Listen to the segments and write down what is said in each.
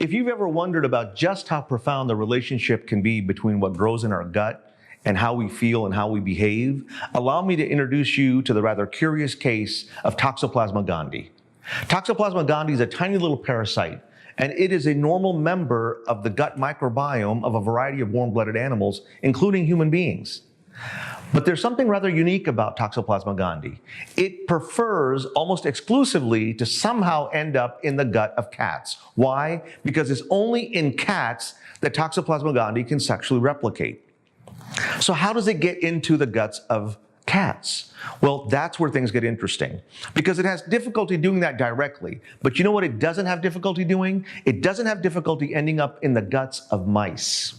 If you've ever wondered about just how profound the relationship can be between what grows in our gut and how we feel and how we behave, allow me to introduce you to the rather curious case of Toxoplasma gondii. Toxoplasma gondii is a tiny little parasite, and it is a normal member of the gut microbiome of a variety of warm-blooded animals, including human beings. But there's something rather unique about Toxoplasma gondii. It prefers almost exclusively to somehow end up in the gut of cats. Why? Because it's only in cats that Toxoplasma gondii can sexually replicate. So how does it get into the guts of cats? Well, that's where things get interesting, because it has difficulty doing that directly. But you know what it doesn't have difficulty doing? It doesn't have difficulty ending up in the guts of mice.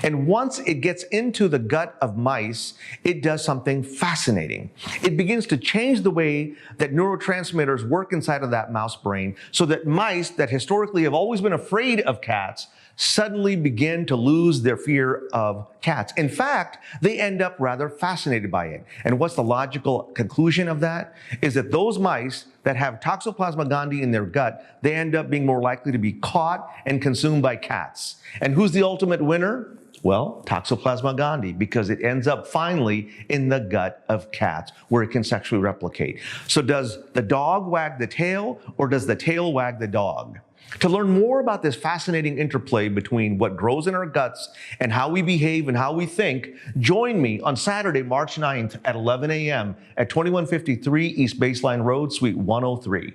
And once it gets into the gut of mice, it does something fascinating. It begins to change the way that neurotransmitters work inside of that mouse brain, so that mice that historically have always been afraid of cats suddenly begin to lose their fear of cats. In fact, they end up rather fascinated by it. And what's the logical conclusion of that? Is that those mice that have Toxoplasma gondii in their gut, they end up being more likely to be caught and consumed by cats. And who's the ultimate winner? Well, Toxoplasma gondii, because it ends up finally in the gut of cats, where it can sexually replicate. So does the dog wag the tail, or does the tail wag the dog? To learn more about this fascinating interplay between what grows in our guts and how we behave and how we think, join me on Saturday, March 9th at 11 a.m. at 2153 East Baseline Road, Suite 103.